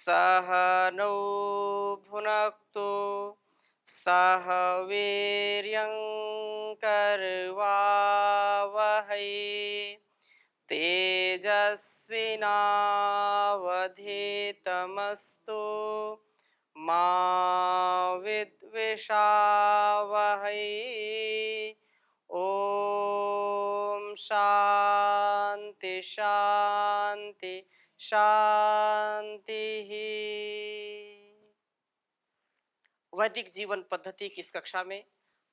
सह नौ भुनक्तु सह वीर्यं करवावहै तेजस्विनावधीतमस्तु मा विद्विषावहै। ओम शांति शांति शांति ही। वैदिक जीवन पद्धति की इस कक्षा में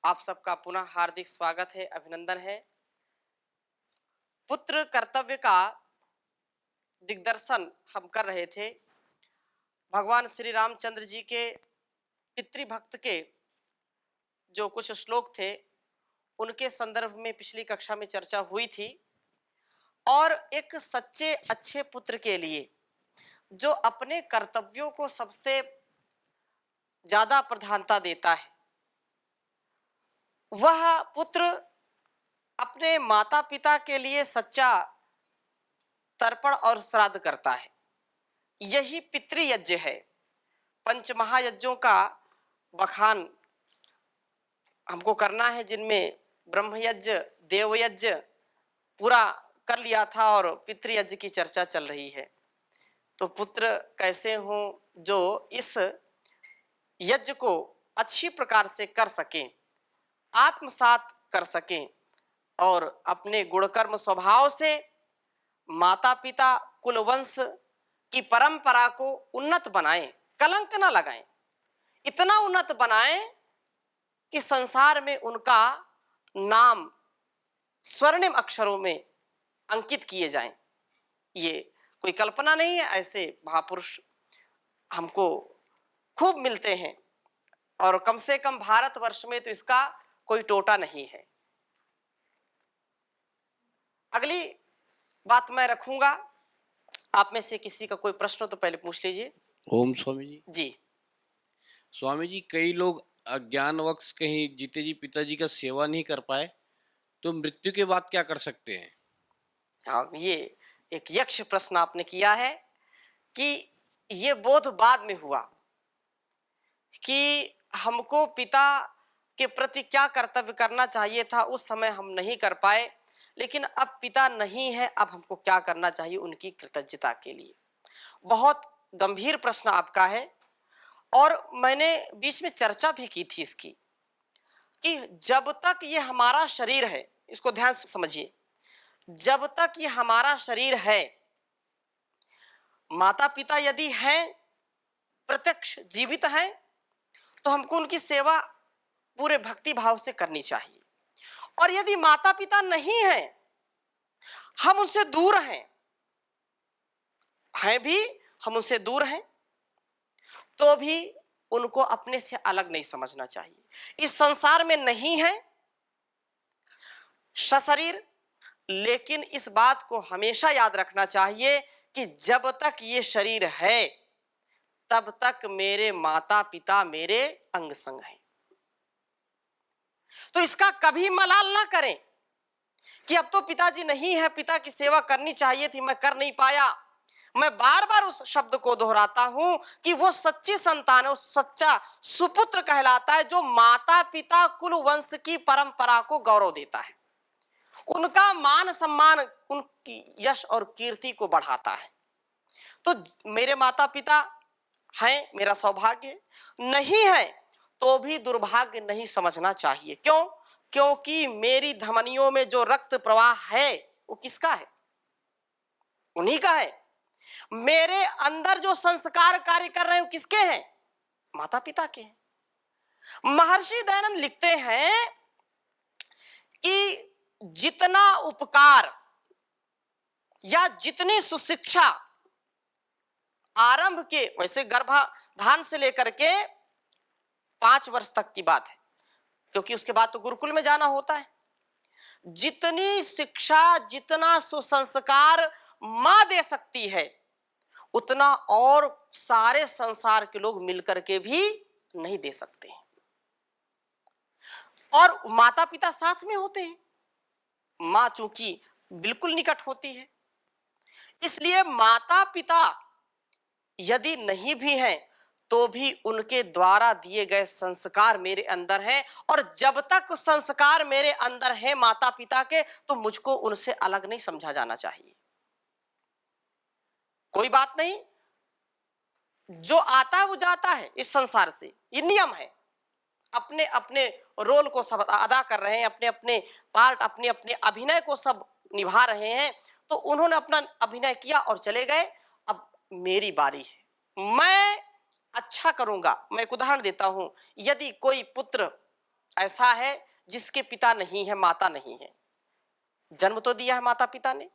आप सबका पुनः हार्दिक स्वागत है, अभिनंदन है। पुत्र कर्तव्य का दिग्दर्शन हम कर रहे थे। भगवान श्री रामचंद्र जी के पितृभक्त के जो कुछ श्लोक थे उनके संदर्भ में पिछली कक्षा में चर्चा हुई थी। और एक सच्चे अच्छे पुत्र के लिए जो अपने कर्तव्यों को सबसे ज्यादा प्रधानता देता है, वह पुत्र अपने माता पिता के लिए सच्चा तर्पण और श्राद्ध करता है। यही पितृयज्ञ है। पंच महायज्ञों का बखान हमको करना है, जिनमें ब्रह्मयज्ञ देवयज्ञ पूरा कर लिया था और पितृयज्ञ की चर्चा चल रही है। तो पुत्र कैसे हों जो इस यज्ञ को अच्छी प्रकार से कर सकें, आत्मसात कर सकें और अपने गुणकर्म स्वभाव से माता पिता कुल वंश की परंपरा को उन्नत बनाएं, कलंक न लगाएं, इतना उन्नत बनाएं कि संसार में उनका नाम स्वर्णिम अक्षरों में अंकित किए जाएं। ये कोई कल्पना नहीं है, ऐसे महापुरुष हमको खूब मिलते हैं और कम से कम भारतवर्ष में तो इसका कोई टोटा नहीं है। अगली बात मैं रखूंगा, आप में से किसी का कोई प्रश्न हो तो पहले पूछ लीजिए। ओम स्वामी जी। जी स्वामी जी, कई लोग अज्ञानवश कहीं जीते जी पिताजी का सेवा नहीं कर पाए तो मृत्यु के बाद क्या कर सकते हैं? हाँ, ये एक यक्ष प्रश्न आपने किया है कि ये बोध बाद में हुआ कि हमको पिता के प्रति क्या कर्तव्य करना चाहिए था, उस समय हम नहीं कर पाए, लेकिन अब पिता नहीं है, अब हमको क्या करना चाहिए उनकी कृतज्ञता के लिए। बहुत गंभीर प्रश्न आपका है और मैंने बीच में चर्चा भी की थी इसकी कि जब तक ये हमारा शरीर है, इसको ध्यान से समझिए, जब तक ये हमारा शरीर है, माता पिता यदि हैं, प्रत्यक्ष जीवित हैं, तो हमको उनकी सेवा पूरे भक्ति भाव से करनी चाहिए। और यदि माता पिता नहीं हैं, हम उनसे दूर हैं भी, हम उनसे दूर हैं, तो भी उनको अपने से अलग नहीं समझना चाहिए। इस संसार में नहीं है सशरीर, लेकिन इस बात को हमेशा याद रखना चाहिए कि जब तक ये शरीर है तब तक मेरे माता पिता मेरे अंग संग हैं। तो इसका कभी मलाल ना करें कि अब तो पिताजी नहीं है, पिता की सेवा करनी चाहिए थी, मैं कर नहीं पाया। मैं बार बार उस शब्द को दोहराता हूं कि वो सच्ची संतान है, वो सच्चा सुपुत्र कहलाता है जो माता पिता कुल वंश की परंपरा को गौरव देता है, उनका मान सम्मान, उनकी यश और कीर्ति को बढ़ाता है। तो मेरे माता पिता हैं, मेरा सौभाग्य, नहीं है तो भी दुर्भाग्य नहीं समझना चाहिए। क्यों? क्योंकि मेरी धमनियों में जो रक्त प्रवाह है वो किसका है? उन्हीं का है। मेरे अंदर जो संस्कार कार्य कर रहे हैं वो किसके हैं? माता पिता के हैं। महर्षि दयानंद लिखते हैं कि जितना उपकार या जितनी सुशिक्षा आरंभ के, वैसे गर्भाधान से लेकर के 5 वर्ष तक की बात है, क्योंकि उसके बाद तो गुरुकुल में जाना होता है, जितनी शिक्षा जितना सुसंस्कार मां दे सकती है उतना और सारे संसार के लोग मिलकर के भी नहीं दे सकते। और माता पिता साथ में होते हैं, मां चूंकि बिल्कुल निकट होती है, इसलिए माता पिता यदि नहीं भी हैं तो भी उनके द्वारा दिए गए संस्कार मेरे अंदर हैं, और जब तक संस्कार मेरे अंदर हैं माता पिता के, तो मुझको उनसे अलग नहीं समझा जाना चाहिए। कोई बात नहीं, जो आता है वो जाता है इस संसार से, ये नियम है। अपने अपने रोल को सब अदा कर रहे हैं, अपने अपने पार्ट, अपने अपने अभिनय को सब निभा रहे हैं। तो उन्होंने अपना अभिनय किया और चले गए। अब मेरी बारी है, मैं अच्छा करूंगा। मैं एक उदाहरण देता हूं, यदि कोई पुत्र ऐसा है जिसके पिता नहीं है, माता नहीं है, जन्म तो दिया है माता पिता ने,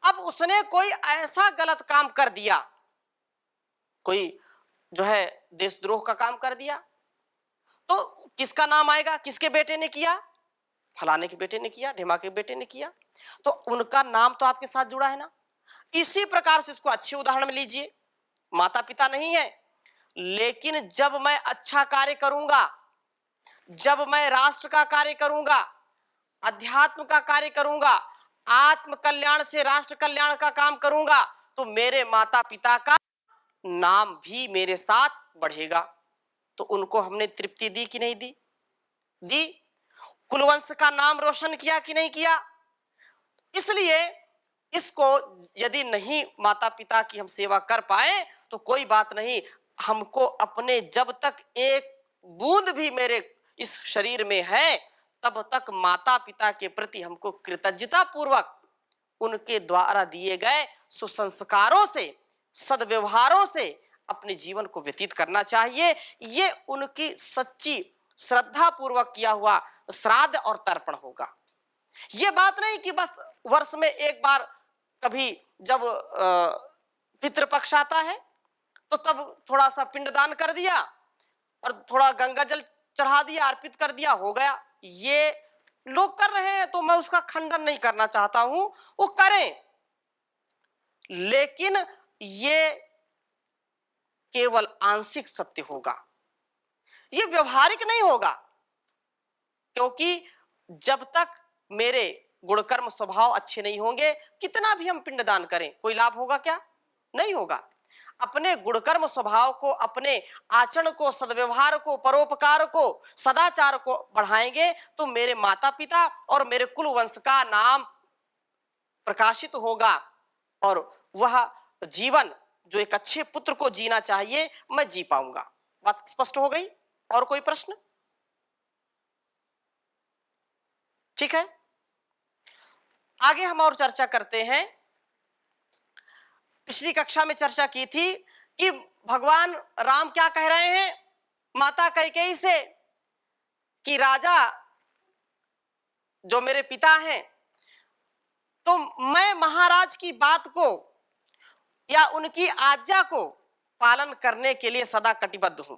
अब उसने कोई ऐसा गलत काम कर दिया, कोई जो है देशद्रोह का काम कर दिया, तो किसका नाम आएगा? किसके बेटे ने किया? फलाने के बेटे ने किया, ढिमा के बेटे ने किया, तो उनका नाम तो आपके साथ जुड़ा है ना। इसी प्रकार से इसको अच्छे उदाहरण में लीजिए, माता पिता नहीं है, लेकिन जब मैं अच्छा कार्य करूंगा, जब मैं राष्ट्र का कार्य करूंगा, अध्यात्म का कार्य करूंगा, आत्म कल्याण से राष्ट्र कल्याण का काम करूंगा, तो मेरे माता पिता का नाम भी मेरे साथ बढ़ेगा। तो उनको हमने तृप्ति दी कि नहीं दी? दी। कुलवंश का नाम रोशन किया कि नहीं किया? इसलिए इसको यदि नहीं माता पिता की हम सेवा कर पाए तो कोई बात नहीं, हमको अपने जब तक एक बूंद भी मेरे इस शरीर में है तब तक माता पिता के प्रति हमको कृतज्ञता पूर्वक उनके द्वारा दिए गए सुसंस्कारों से, सद्व्यवहारों से अपने जीवन को व्यतीत करना चाहिए। ये उनकी सच्ची श्रद्धा पूर्वक किया हुआ श्राद्ध और तर्पण होगा। ये बात नहीं कि बस वर्ष में एक बार कभी जब पितृपक्ष आता है तो तब थोड़ा सा पिंडदान कर दिया और थोड़ा गंगा जल चढ़ा दिया, अर्पित कर दिया, हो गया। ये लोग कर रहे हैं तो मैं उसका खंडन नहीं करना चाहता हूं, वो करें, लेकिन ये केवल आंशिक सत्य होगा, ये व्यवहारिक नहीं होगा। क्योंकि जब तक मेरे गुणकर्म स्वभाव अच्छे नहीं होंगे, कितना भी हम पिंडदान करें कोई लाभ होगा क्या? नहीं होगा। अपने गुणकर्म स्वभाव को, अपने आचरण को, सद्व्यवहार को, परोपकार को, सदाचार को बढ़ाएंगे तो मेरे माता पिता और मेरे कुल वंश का नाम प्रकाशित होगा, और वह जीवन जो एक अच्छे पुत्र को जीना चाहिए मैं जी पाऊंगा। बात स्पष्ट हो गई? और कोई प्रश्न? ठीक है, आगे हम और चर्चा करते हैं। पिछली कक्षा में चर्चा की थी कि भगवान राम क्या कह रहे हैं माता कैकेयी से कि राजा जो मेरे पिता हैं, तो मैं महाराज की बात को या उनकी आज्ञा को पालन करने के लिए सदा कटिबद्ध हूं।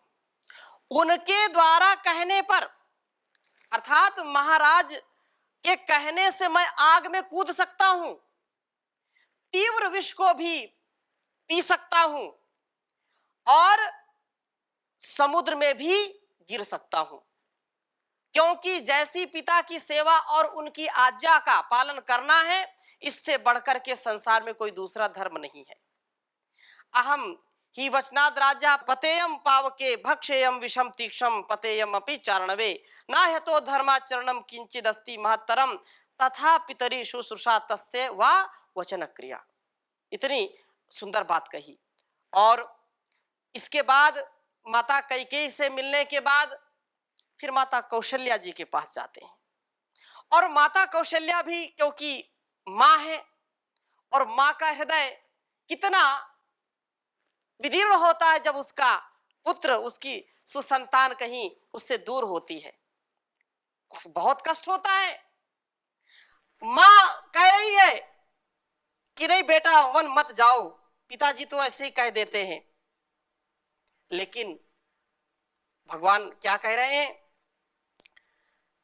उनके द्वारा कहने पर, अर्थात महाराज के कहने से मैं आग में कूद सकता हूं, तीव्र विष को भी पी सकता हूं और समुद्र में भी गिर सकता हूं, क्योंकि जैसी पिता की सेवा और उनकी आज्ञा का पालन करना है, इससे बढ़कर के संसार में कोई दूसरा धर्म नहीं है। अहम ही वचनाद राजा पतेयम पावके भक्षेयम विषम तीक्षम पतेयम अपि चारणवे नाह्यतो धर्माचरणम किंचिदस्ति महत्तरम तथा पितरी शुश्रूषा तस्य वा वचन क्रिया। इतनी सुंदर बात कही। और इसके बाद माता कैकेयी से मिलने के बाद फिर माता कौशल्या जी के पास जाते हैं, और माता कौशल्या भी क्योंकि माँ है, और माँ का हृदय कितना विदीर्ण होता है जब उसका पुत्र, उसकी सुसंतान कहीं उससे दूर होती है, बहुत कष्ट होता है। माँ कह रही है कि नहीं बेटा वन मत जाओ, पिताजी तो ऐसे ही कह देते हैं, लेकिन भगवान क्या कह रहे हैं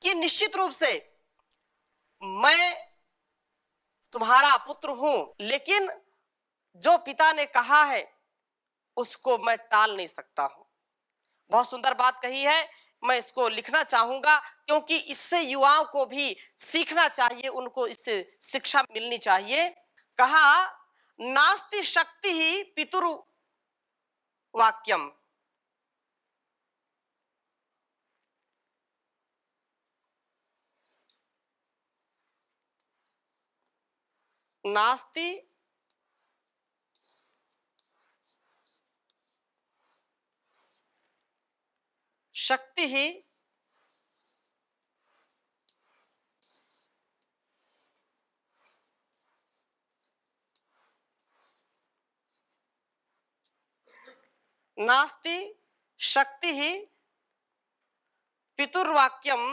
कि निश्चित रूप से मैं तुम्हारा पुत्र हूं, लेकिन जो पिता ने कहा है उसको मैं टाल नहीं सकता हूं। बहुत सुंदर बात कही है, मैं इसको लिखना चाहूंगा क्योंकि इससे युवाओं को भी सीखना चाहिए, उनको इससे शिक्षा मिलनी चाहिए। कहा नास्ति शक्ति ही पितुरु वाक्यम। नास्ति शक्ति ही नास्ति शक्ति ही पितुर्वाक्यम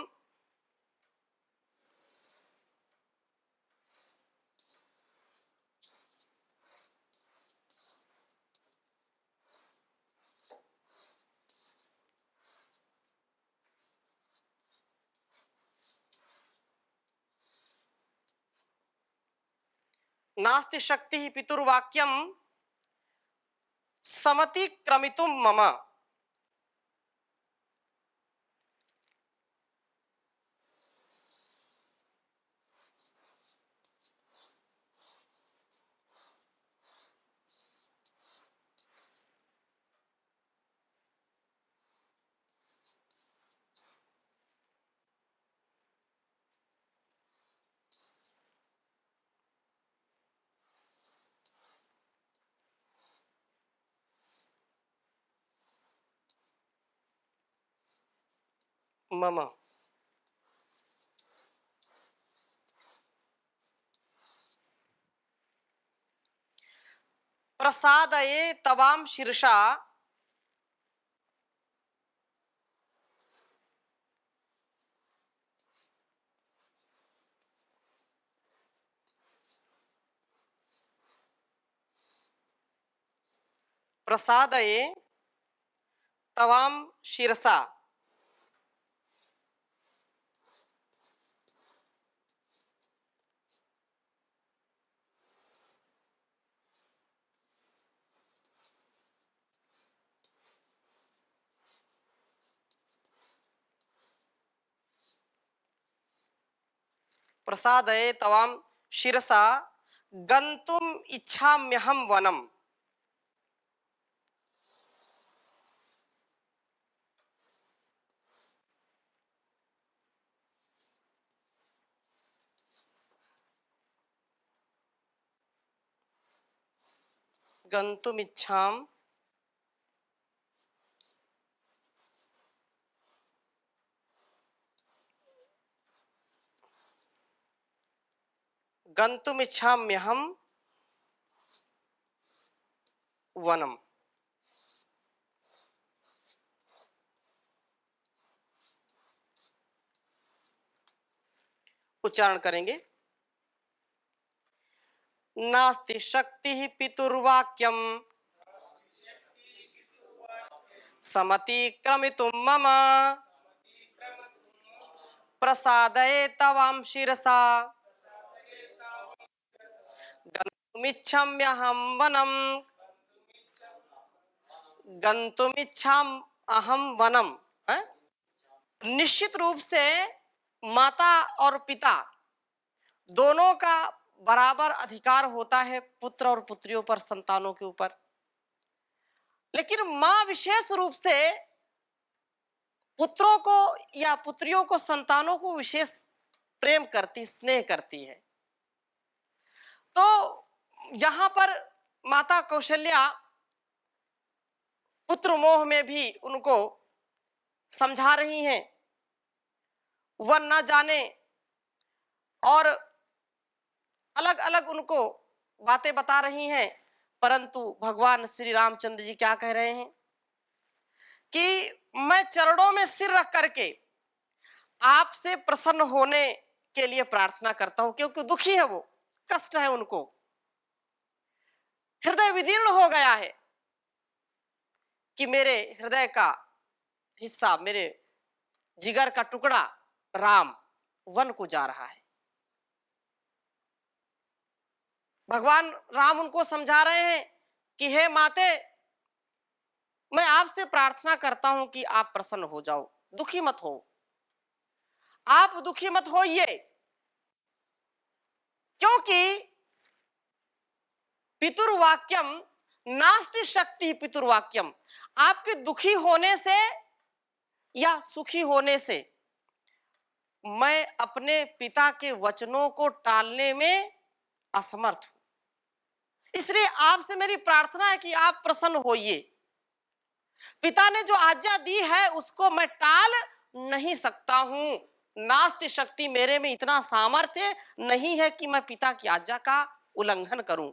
नास्ति शक्ति ही पितुर्वाक्यम समतिक्रमितुम मम। मम प्रसादये तवाम शीर्षा प्रसादये तवाम शीर्षा। प्रसादये तवाम शिरसा गंतुम इच्छाम्यहम वनम। गंतुम इच्छाम गंतुम इच्छाम्यहम वनम। उच्चारण करेंगे। नास्ति शक्ति पितुर्वाक्यम समतिक्रमितुम मम प्रसादये तवाम शिरसा गन्तुमिच्छाम्यहं वनम। गन्तुमिच्छाम अहम वनम है? निश्चित रूप से माता और पिता दोनों का बराबर अधिकार होता है पुत्र और पुत्रियों पर, संतानों के ऊपर। लेकिन मां विशेष रूप से पुत्रों को या पुत्रियों को, संतानों को विशेष प्रेम करती, स्नेह करती है। तो यहां पर माता कौशल्या पुत्र मोह में भी उनको समझा रही हैं, वह न जाने, और अलग अलग उनको बातें बता रही हैं। परंतु भगवान श्री रामचंद्र जी क्या कह रहे हैं कि मैं चरणों में सिर रख करके आपसे प्रसन्न होने के लिए प्रार्थना करता हूं, क्योंकि दुखी है वो, कष्ट है उनको, हृदय विदीर्ण हो गया है कि मेरे हृदय का हिस्सा, मेरे जिगर का टुकड़ा राम वन को जा रहा है। भगवान राम उनको समझा रहे हैं कि हे माते, मैं आपसे प्रार्थना करता हूं कि आप प्रसन्न हो जाओ, दुखी मत हो, आप दुखी मत होइए, क्योंकि पितुर्वाक्यम नास्ति शक्ति पितुर्वाक्यम। आपके दुखी होने से या सुखी होने से मैं अपने पिता के वचनों को टालने में असमर्थ हूं। इसलिए आपसे मेरी प्रार्थना है कि आप प्रसन्न होइए। पिता ने जो आज्ञा दी है उसको मैं टाल नहीं सकता हूं। नास्ति शक्ति, मेरे में इतना सामर्थ्य नहीं है कि मैं पिता की आज्ञा का उल्लंघन करूं।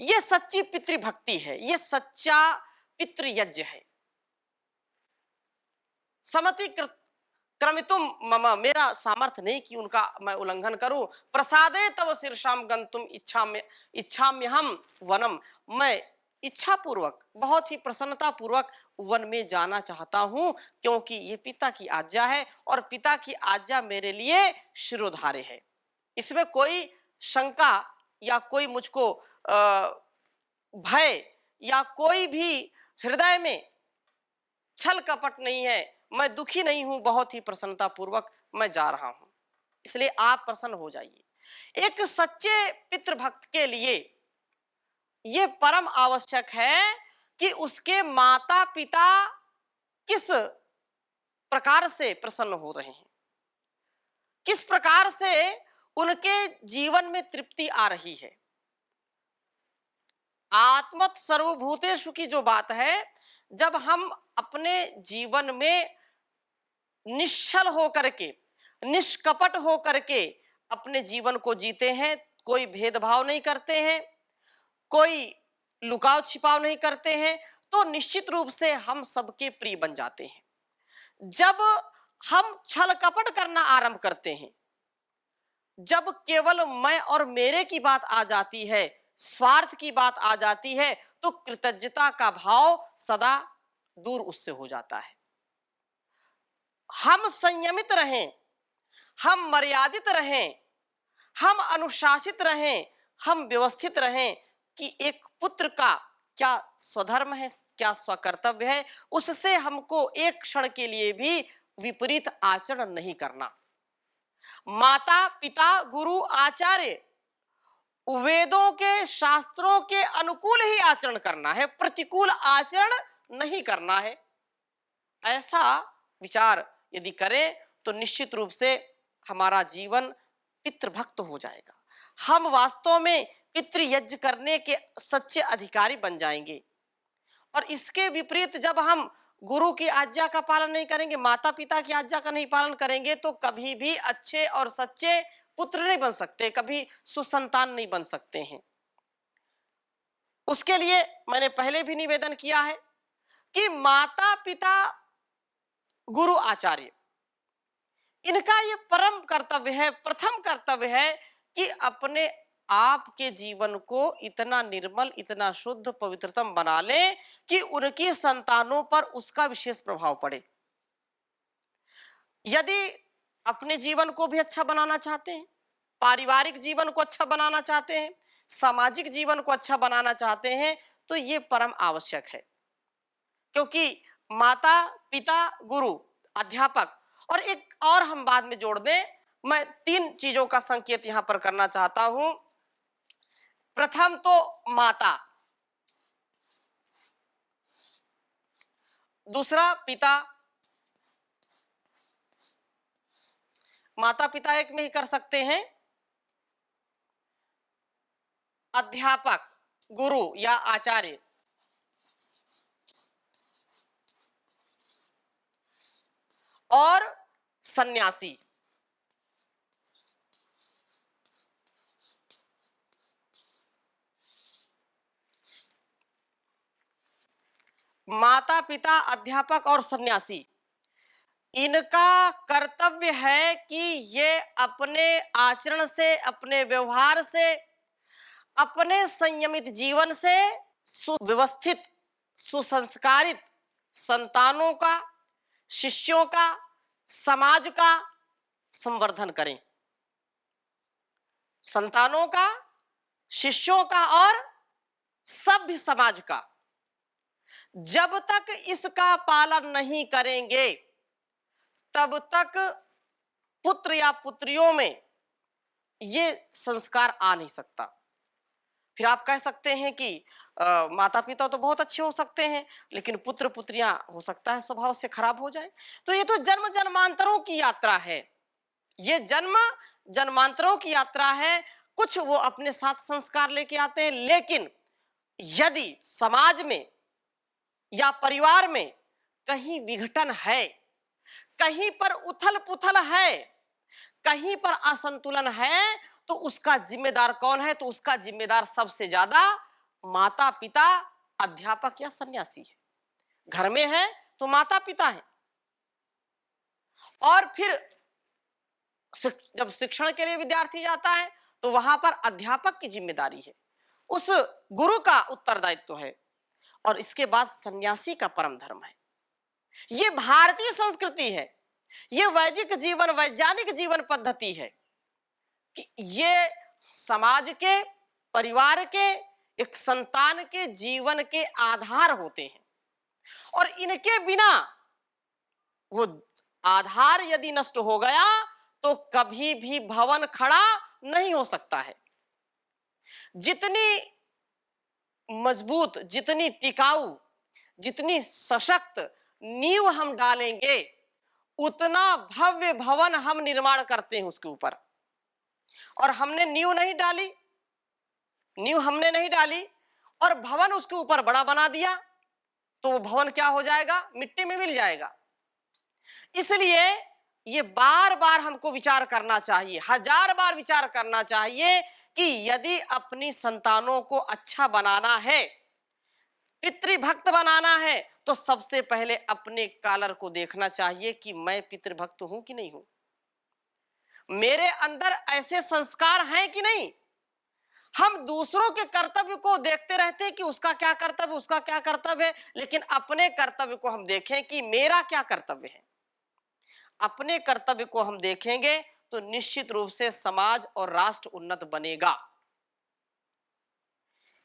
यह सच्ची पितृभक्ति है, यह सच्चा पितृयज्ञ है। समति क्रमितुम मम, मेरा सामर्थ्य नहीं कि उनका मैं उल्लंघन करूं। प्रसादे तव शीर्षाम गंतुम इच्छाम्यहम वनम, मैं इच्छा पूर्वक, बहुत ही प्रसन्नता पूर्वक वन में जाना चाहता हूं, क्योंकि ये पिता की आज्ञा है और पिता की आज्ञा मेरे लिए शिरोधार्य है। इसमें कोई शंका या कोई मुझको भय या कोई भी हृदय में छल कपट नहीं है। मैं दुखी नहीं हूं, बहुत ही प्रसन्नता पूर्वक मैं जा रहा हूं। इसलिए आप प्रसन्न हो जाइए। एक सच्चे पितृभक्त के लिए यह परम आवश्यक है कि उसके माता पिता किस प्रकार से प्रसन्न हो रहे हैं, किस प्रकार से उनके जीवन में तृप्ति आ रही है। आत्मत सर्वभूतेषु की जो बात है, जब हम अपने जीवन में निश्चल होकर के, निष्कपट होकर के अपने जीवन को जीते हैं, कोई भेदभाव नहीं करते हैं, कोई लुकाव छिपाव नहीं करते हैं, तो निश्चित रूप से हम सबके प्रिय बन जाते हैं। जब हम छल कपट करना आरंभ करते हैं, जब केवल मैं और मेरे की बात आ जाती है, स्वार्थ की बात आ जाती है, तो कृतज्ञता का भाव सदा दूर उससे हो जाता है। हम संयमित रहें, हम मर्यादित रहें, हम अनुशासित रहें, हम व्यवस्थित रहें कि एक पुत्र का क्या स्वधर्म है, क्या स्वकर्तव्य है, उससे हमको एक क्षण के लिए भी विपरीत आचरण नहीं करना। माता पिता गुरु आचार्य वेदों के शास्त्रों के अनुकूल ही आचरण करना है, प्रतिकूल आचरण नहीं करना है। ऐसा विचार यदि करें तो निश्चित रूप से हमारा जीवन पितृभक्त हो जाएगा। हम वास्तव में पितृयज्ञ करने के सच्चे अधिकारी बन जाएंगे। और इसके विपरीत जब हम गुरु की आज्ञा का पालन नहीं करेंगे, माता पिता की आज्ञा का नहीं पालन करेंगे, तो कभी भी अच्छे और सच्चे पुत्र नहीं बन सकते, कभी सुसंतान नहीं बन सकते हैं। उसके लिए मैंने पहले भी निवेदन किया है कि माता पिता गुरु आचार्य, इनका ये परम कर्तव्य है, प्रथम कर्तव्य है कि अपने आप के जीवन को इतना निर्मल, इतना शुद्ध, पवित्रतम बना ले कि उनकी संतानों पर उसका विशेष प्रभाव पड़े। यदि अपने जीवन को भी अच्छा बनाना चाहते हैं, पारिवारिक जीवन को अच्छा बनाना चाहते हैं, सामाजिक जीवन को अच्छा बनाना चाहते हैं, तो ये परम आवश्यक है। क्योंकि माता पिता गुरु अध्यापक, और एक और हम बाद में जोड़ दें, मैं 3 चीजों का संकेत यहां पर करना चाहता हूं। प्रथम तो माता, दूसरा पिता, माता पिता एक में ही कर सकते हैं, अध्यापक गुरु या आचार्य, और सन्यासी। माता पिता, अध्यापक और सन्यासी, इनका कर्तव्य है कि ये अपने आचरण से, अपने व्यवहार से, अपने संयमित जीवन से सुव्यवस्थित, सुसंस्कारित संतानों का, शिष्यों का, समाज का संवर्धन करें। संतानों का, शिष्यों का और सभ्य समाज का। जब तक इसका पालन नहीं करेंगे, तब तक पुत्र या पुत्रियों में ये संस्कार आ नहीं सकता। फिर आप कह सकते हैं कि माता पिता तो बहुत अच्छे हो सकते हैं, लेकिन पुत्र पुत्रियां हो सकता है स्वभाव से खराब हो जाए। तो ये तो जन्म जन्मांतरों की यात्रा है, ये जन्म जन्मांतरों की यात्रा है। कुछ वो अपने साथ संस्कार लेके आते हैं, लेकिन यदि समाज में या परिवार में कहीं विघटन है, कहीं पर उथल पुथल है, कहीं पर असंतुलन है, तो उसका जिम्मेदार कौन है? तो उसका जिम्मेदार सबसे ज्यादा माता पिता, अध्यापक या सन्यासी है। घर में है तो माता पिता है, और फिर जब शिक्षण के लिए विद्यार्थी जाता है तो वहां पर अध्यापक की जिम्मेदारी है, उस गुरु का उत्तरदायित्व है, और इसके बाद सन्यासी का परम धर्म है। ये भारतीय संस्कृति है, ये वैदिक जीवन, वैज्ञानिक जीवन पद्धति है कि ये समाज के, परिवार के, एक संतान के जीवन के आधार होते हैं, और इनके बिना वो आधार यदि नष्ट हो गया तो कभी भी भवन खड़ा नहीं हो सकता है। जितनी मजबूत, जितनी टिकाऊ, जितनी सशक्त नींव हम डालेंगे, उतना भव्य भवन हम निर्माण करते हैं उसके ऊपर। और हमने नींव नहीं डाली, नींव हमने नहीं डाली और भवन उसके ऊपर बड़ा बना दिया, तो वो भवन क्या हो जाएगा? मिट्टी में मिल जाएगा। इसलिए ये बार बार हमको विचार करना चाहिए, हजार बार विचार करना चाहिए कि यदि अपनी संतानों को अच्छा बनाना है, पितृभक्त बनाना है, तो सबसे पहले अपने कॉलर को देखना चाहिए कि मैं पितृभक्त हूं कि नहीं हूं, मेरे अंदर ऐसे संस्कार हैं कि नहीं। हम दूसरों के कर्तव्य को देखते रहते हैं कि उसका क्या कर्तव्य, उसका क्या कर्तव्य है, लेकिन अपने कर्तव्य को हम देखें कि मेरा क्या कर्तव्य है। अपने कर्तव्य को हम देखेंगे तो निश्चित रूप से समाज और राष्ट्र उन्नत बनेगा।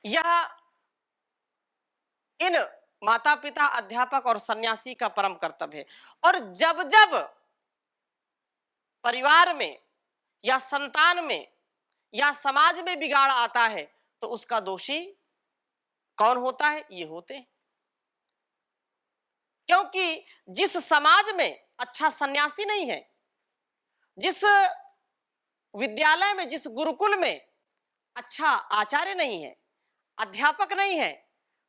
यह इन माता पिता, अध्यापक और सन्यासी का परम कर्तव्य है। और जब जब परिवार में या संतान में या समाज में बिगाड़ आता है तो उसका दोषी कौन होता है? ये होते हैं। क्योंकि जिस समाज में अच्छा सन्यासी नहीं है, जिस विद्यालय में, जिस गुरुकुल में अच्छा आचार्य नहीं है, अध्यापक नहीं है,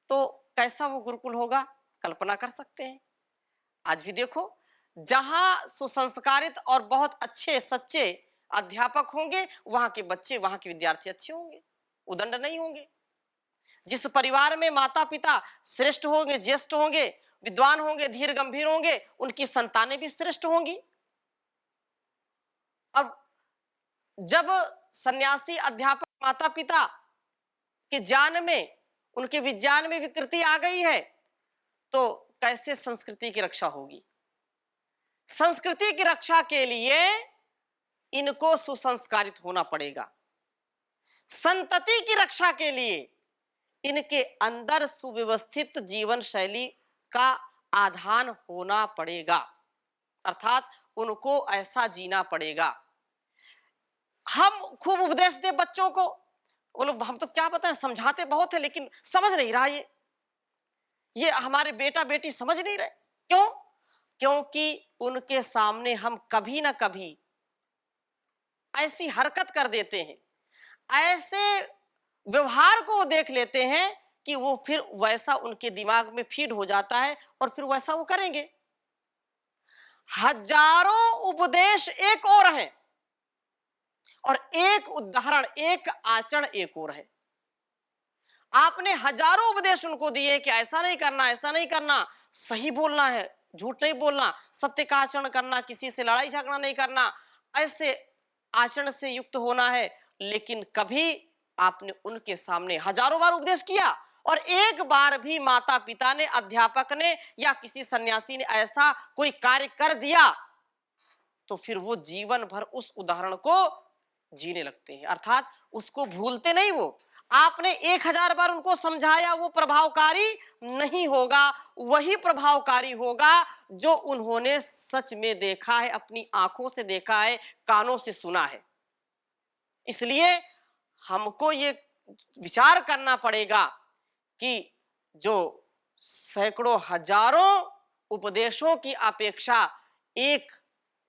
तो कैसा वो गुरुकुल होगा? कल्पना कर सकते हैं। आज भी देखो, जहां सुसंस्कारित और बहुत अच्छे सच्चे अध्यापक होंगे, वहां के बच्चे, वहां के विद्यार्थी अच्छे होंगे, उदंड नहीं होंगे। जिस परिवार में माता पिता श्रेष्ठ होंगे, ज्येष्ठ होंगे, विद्वान होंगे, धीर गंभीर होंगे, उनकी संतानें भी श्रेष्ठ होंगी। अब जब सन्यासी, अध्यापक, माता पिता के ज्ञान में, उनके विज्ञान में विकृति आ गई है, तो कैसे संस्कृति की रक्षा होगी? संस्कृति की रक्षा के लिए इनको सुसंस्कारित होना पड़ेगा। संतति की रक्षा के लिए इनके अंदर सुव्यवस्थित जीवन शैली का आधान होना पड़ेगा, अर्थात उनको ऐसा जीना पड़ेगा। हम खूब उपदेश दे बच्चों को, बोलो हम तो क्या बताएं, समझाते बहुत है लेकिन समझ नहीं रहा, ये हमारे बेटा बेटी समझ नहीं रहे। क्यों? क्योंकि उनके सामने हम कभी ना कभी ऐसी हरकत कर देते हैं, ऐसे व्यवहार को देख लेते हैं कि वो फिर वैसा उनके दिमाग में फीड हो जाता है और फिर वैसा वो करेंगे। हजारों उपदेश एक और है और एक उदाहरण, एक आचरण एक और है। आपने हजारों उपदेश उनको दिए कि ऐसा नहीं करना, ऐसा नहीं करना, सही बोलना है, झूठ नहीं बोलना, सत्य का आचरण करना, किसी से लड़ाई झगड़ा नहीं करना, ऐसे आचरण से युक्त होना है, लेकिन कभी आपने उनके सामने हजारों बार उपदेश किया और एक बार भी माता पिता ने, अध्यापक ने या किसी सन्यासी ने ऐसा कोई कार्य कर दिया तो फिर वो जीवन भर उस उदाहरण को जीने लगते हैं, अर्थात उसको भूलते नहीं। वो आपने 1000 बार उनको समझाया, वो प्रभावकारी नहीं होगा। वही प्रभावकारी होगा जो उन्होंने सच में देखा है, अपनी आंखों से देखा है, कानों से सुना है। इसलिए हमको ये विचार करना पड़ेगा कि जो सैकड़ों हजारों उपदेशों की अपेक्षा एक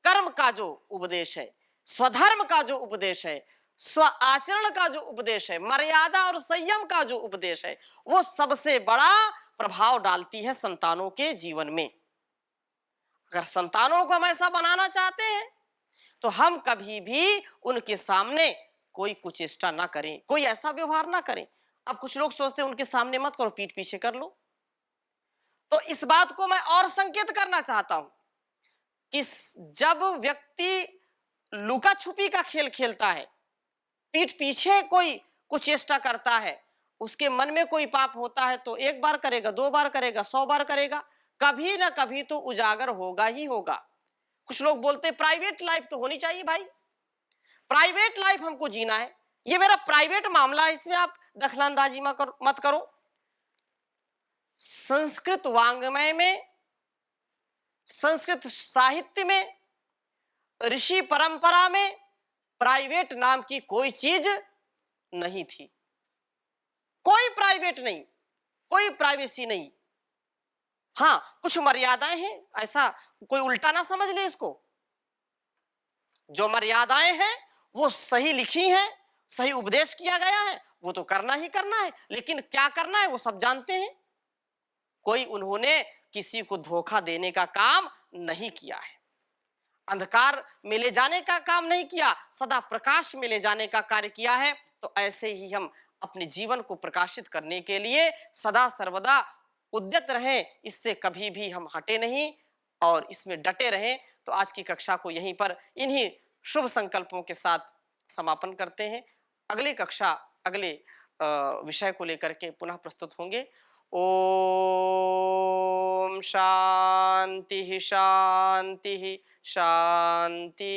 कर्म का जो उपदेश है, स्वधर्म का जो उपदेश है, स्व आचरण का जो उपदेश है, मर्यादा और संयम का जो उपदेश है, वो सबसे बड़ा प्रभाव डालती है संतानों के जीवन में। अगर संतानों को हम ऐसा बनाना चाहते हैं तो हम कभी भी उनके सामने कोई कुचेष्टा ना करें, कोई ऐसा व्यवहार ना करें। अब कुछ लोग सोचते हैं उनके सामने मत करो, पीठ पीछे कर लो। तो इस बात को मैं और संकेत करना चाहता हूं कि जब व्यक्ति लुका छुपी का खेल खेलता है, पीठ पीछे कोई कुचेष्टा करता है, उसके मन में कोई पाप होता है तो एक बार करेगा, 2 बार करेगा, 100 बार करेगा, कभी ना कभी तो उजागर होगा ही होगा। कुछ लोग बोलते हैं प्राइवेट लाइफ तो होनी चाहिए भाई, प्राइवेट लाइफ हमको जीना है, ये मेरा प्राइवेट मामला है, इसमें आप दखलंदाजी मत करो। संस्कृत वाङ्मय में, संस्कृत साहित्य में, ऋषि परंपरा में प्राइवेट नाम की कोई चीज नहीं थी। कोई प्राइवेट नहीं, कोई प्राइवेसी नहीं। हाँ, कुछ मर्यादाएं हैं, ऐसा कोई उल्टा ना समझ ले इसको। जो मर्यादाएं हैं वो सही लिखी हैं, सही उपदेश किया गया है, वो तो करना ही करना है, लेकिन क्या करना है वो सब जानते हैं। कोई उन्होंने किसी को धोखा देने का काम नहीं किया है, अंधकार में ले जाने का काम नहीं किया, सदा प्रकाश में ले जाने का कार्य किया है। तो ऐसे ही हम अपने जीवन को प्रकाशित करने के लिए सदा सर्वदा उद्यत रहें, इससे कभी भी हम हटे नहीं और इसमें डटे रहें। तो आज की कक्षा को यहीं पर इन्हीं शुभ संकल्पों के साथ समापन करते हैं। अगली कक्षा अगले विषय को लेकर के पुनः प्रस्तुत होंगे। ओम शांति शांति शांति।